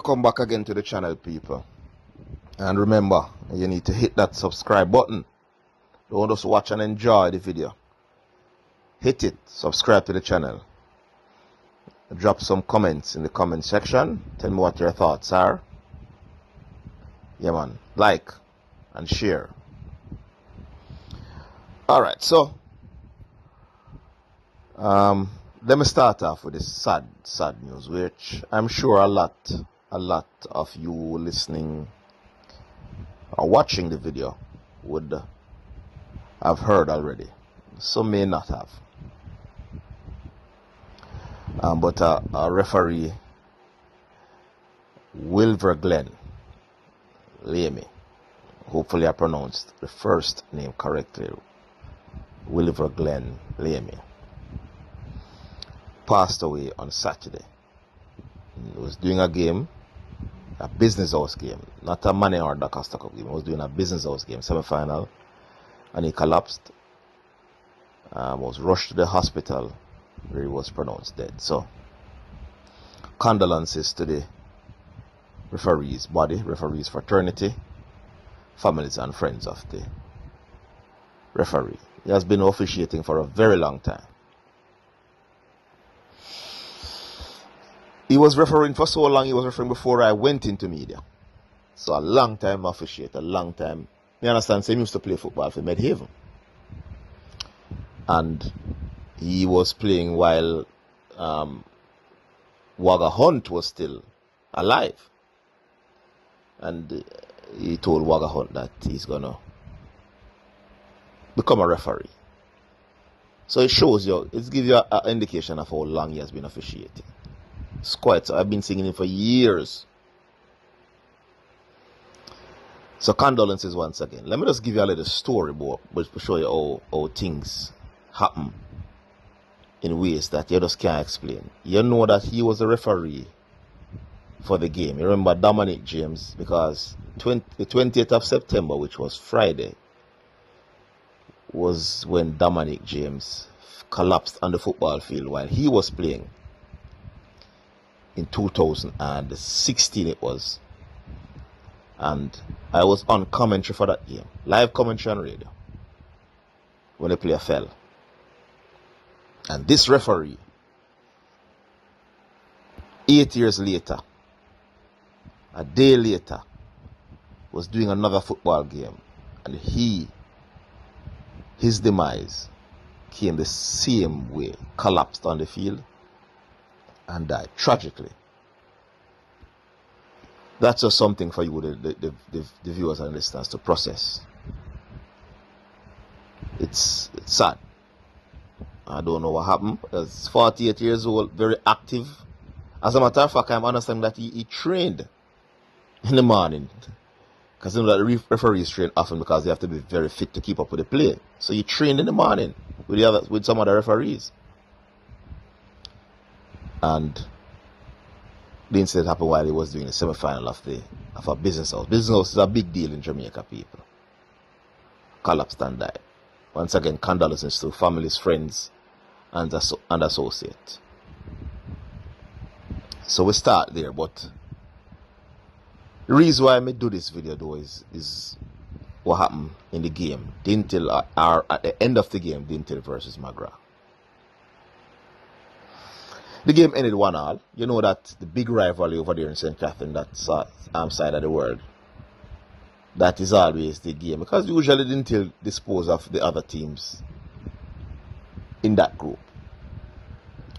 Welcome back again to the channel, people. And remember, you need to hit that subscribe button. Don't just watch and enjoy the video. Hit it, subscribe to the channel. Drop some comments in the comment section. Tell me what your thoughts are. Yeah, man. Like and share. Alright, so let me start off with this sad news, which I'm sure a lot of you listening or watching the video would have heard already. Some may not have. But a referee, Wilver Glenn Lamy, hopefully I pronounced the first name correctly, Wilver Glenn Lamy, passed away on Saturday. He was doing a game, a business house game, not a money or the Costa Cup game. He was doing a business house game, semi-final, and he collapsed. Was rushed to the hospital where he was pronounced dead. So, condolences to the referee's body, referee's fraternity, families and friends of the referee. He has been officiating for a very long time. He was refereeing for so long, he was refereeing before I went into media. So a long time officiate, a long time. You understand, so he used to play football for Medhaven. And he was playing while Wagga Hunt was still alive. And he told Wagga Hunt that he's going to become a referee. So it shows you, it gives you an indication of how long he has been officiating. It's quite, so I've been singing him for years. So condolences once again. Let me just give you a little story, but to show you how things happen in ways that you just can't explain. You know that he was a referee for the game. You remember Dominic James, because the 20th of September, which was Friday, was when Dominic James collapsed on the football field while he was playing. In 2016 it was. And I was on commentary for that game. Live commentary on radio. When the player fell. And this referee, 8 years later, a day later, was doing another football game. And his demise came the same way. Collapsed on the field and died tragically. That's just something for you, the viewers and listeners, to process. It's sad. I don't know what happened. He's 48 years old, very active. As a matter of fact, I'm understanding that he trained in the morning. Because you know that the referees train often because they have to be very fit to keep up with the play. So he trained in the morning with some other referees. And the incident happened while he was doing the semi-final of a business house. Business house is a big deal in Jamaica, people. Collapsed and died. Once again, condolences to families, friends, and associates. So we start there, but the reason why I may do this video though is what happened in the game. Dinthill, are at the end of the game, Dinthill versus McGrath. The game ended 1-1. You know that the big rivalry over there in St. Catherine, that side of the world, that is always the game. Because usually Dinthill dispose of the other teams in that group.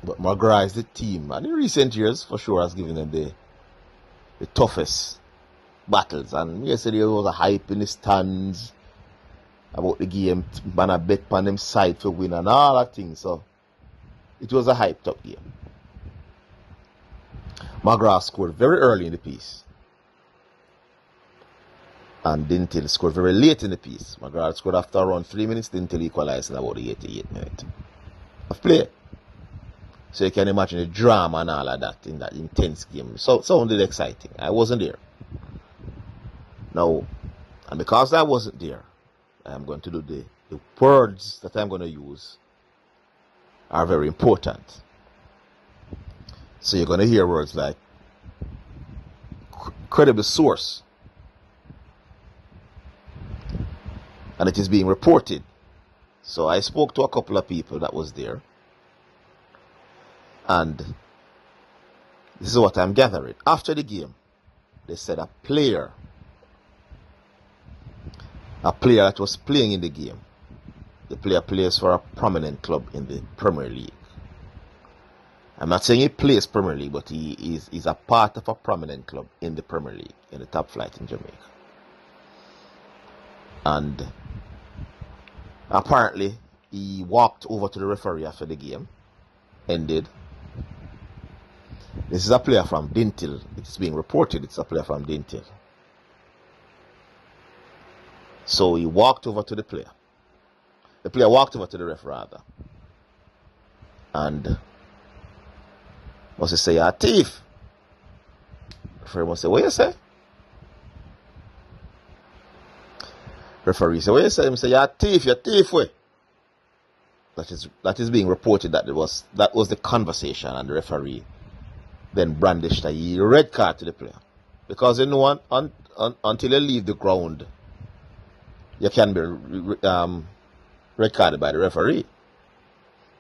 But McGrath is the team, and in recent years, for sure, has given them the toughest battles. And yesterday there was a hype in the stands about the game, man a bet on them side for win and all that things. So it was a hyped up game. McGrath scored very early in the piece. And Dinthill scored very late in the piece. McGrath scored after around 3 minutes. Dinthill equalized in about the 88th minute of play. So you can imagine the drama and all of that in that intense game. So sounded exciting. I wasn't there. Now, and because I wasn't there, I'm going to do the words that I'm going to use are very important. So you're going to hear words like credible source, and it is being reported. So I spoke to a couple of people that was there, and this is what I'm gathering. After the game, they said a player that was playing in the game, the player plays for a prominent club in the Premier League. I'm not saying he plays Premier League, but he's a part of a prominent club in the Premier League, in the top flight in Jamaica. And apparently, he walked over to the referee after the game ended. This is a player from Dinthill. It's being reported it's a player from Dinthill. So he walked over to the player. The player walked over to the ref rather. And must he say, "You're a thief." Referee must say, "What you say?" Referee say, "What you say?" He say, "You're a thief, way." That is being reported that was the conversation, and the referee then brandished a red card to the player. Because until you leave the ground, you can be red carded by the referee.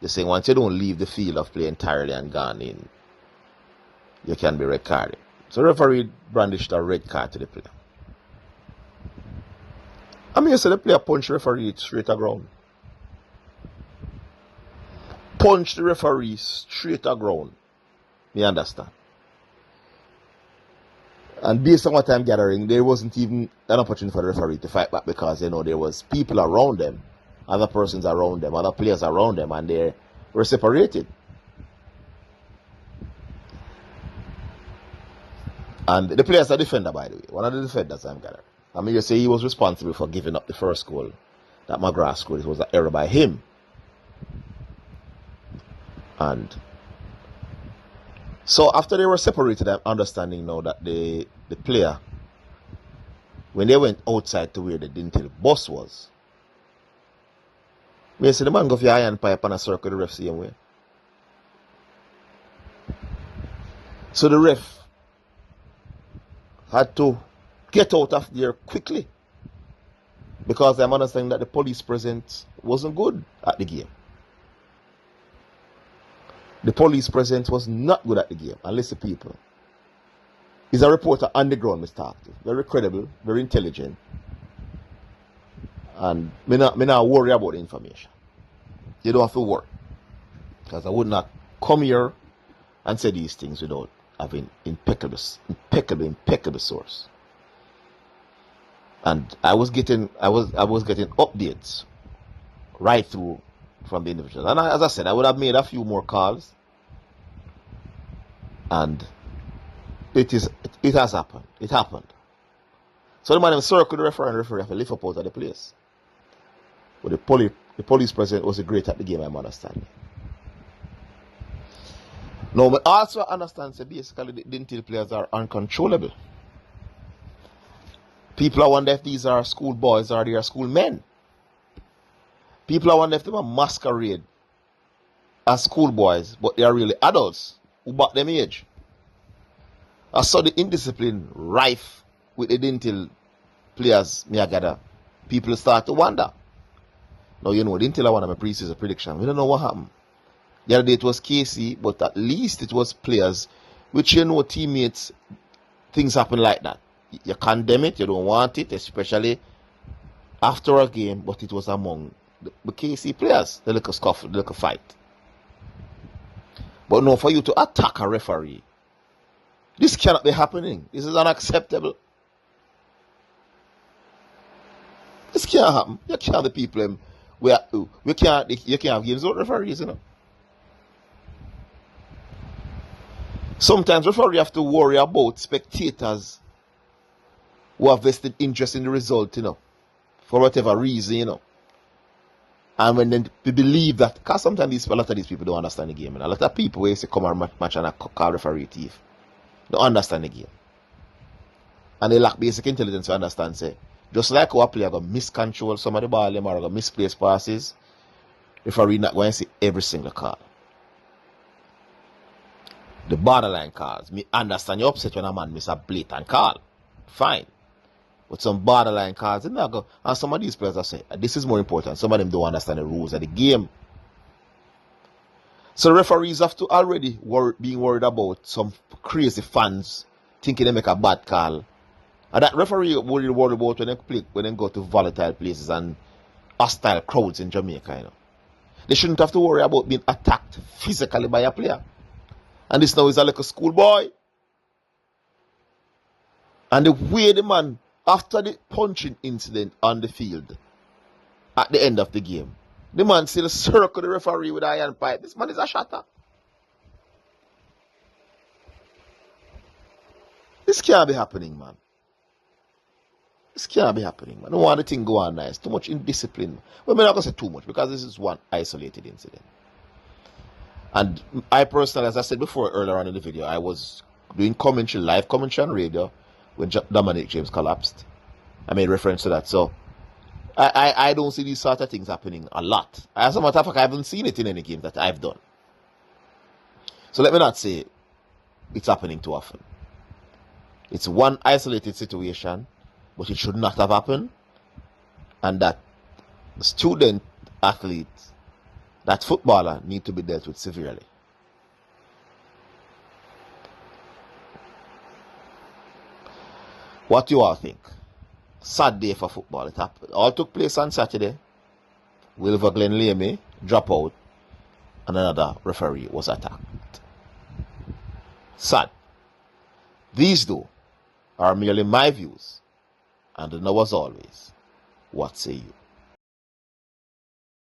They're saying once you don't leave the field of play entirely and gone in, you can be red carded. So the referee brandished a red card to the player. I mean, you say the player punched the referee straight to ground. Punched the referee straight to ground. You understand? And based on what I'm gathering, there wasn't even an opportunity for the referee to fight back because, there was people around them, other persons around them, other players around them, and they were separated. And the player's a defender, by the way. One of the defenders I'm gathering. I mean, you say he was responsible for giving up the first goal that McGrath scored. It was an error by him. And so after they were separated, I'm understanding now that the player, when they went outside to where the Dinthill bus was, may see the man go for your iron pipe and a circle the ref same way. So the ref had to get out of there quickly, because I'm understanding that the police presence wasn't good at the game. The police presence was not good at the game. And listen, people, he's a reporter on the ground, Mr. Active. Very credible, very intelligent. And me not worry about the information. You don't have to worry. Because I would not come here and say these things without having impeccable source. And I was getting updates right through from the individual. And as I said, I would have made a few more calls, and it has happened. It happened. So the man circled the referee, and the referee have to lift up out of the place. But the police presence was great at the game, I'm understanding. Now, I also understand that basically the Dinthill players are uncontrollable. People are wondering if these are school boys or they are school men. People are wondering if they were masquerade as schoolboys, but they are really adults who back them age. I saw the indiscipline rife with the Dinthill players, me I gather. People start to wonder. Now, Dinthill are one of my preseason predictions. We don't know what happened. The other day it was Casey, but at least it was players, which teammates, things happen like that. You condemn it, you don't want it, especially after a game, but it was among the KC players. They look a scuff, they look a fight. But no, for you to attack a referee, this cannot be happening. This is unacceptable. This can't happen. You can't have the people you can't have games without referees, Sometimes referees have to worry about spectators who have vested interest in the result, for whatever reason, And when then they believe that, because sometimes a lot of these people don't understand the game. And a lot of people who say come and match and call referee thief, don't understand the game. And they lack basic intelligence to understand, say, just like how a player going to miscontrol some of the ball, or going to misplace passes, referee not going to see every single call. The borderline calls. Me understand you're upset when a man miss a blatant call. Fine. But some borderline calls, they not go. And some of these players are saying, this is more important. Some of them don't understand the rules of the game. So referees have to already being worried about some crazy fans thinking they make a bad call. And that referee worried about when they go to volatile places and hostile crowds in Jamaica, you know. They shouldn't have to worry about being attacked physically by a player. And this now is a little schoolboy. And the way the man, after the punching incident on the field, at the end of the game, the man still circle the referee with an iron pipe. This man is a shatter. This can't be happening, man. This can't be happening, man. I don't want the thing go on nice. Too much indiscipline. Well, I'm not going to say too much because this is one isolated incident. And I personally, as I said before earlier on in the video, I was doing commentary, live commentary on radio when Dominic James collapsed. I made reference to that. So I don't see these sort of things happening a lot. As a matter of fact, I haven't seen it in any game that I've done. So let me not say it's happening too often. It's one isolated situation, but it should not have happened. And that student athlete, that footballer, need to be dealt with severely. What do you all think? Sad day for football. It happened. All took place on Saturday. Wilver Glenlamy dropped out and another referee was attacked. Sad. These, though, are merely my views. And now, as always, what say you?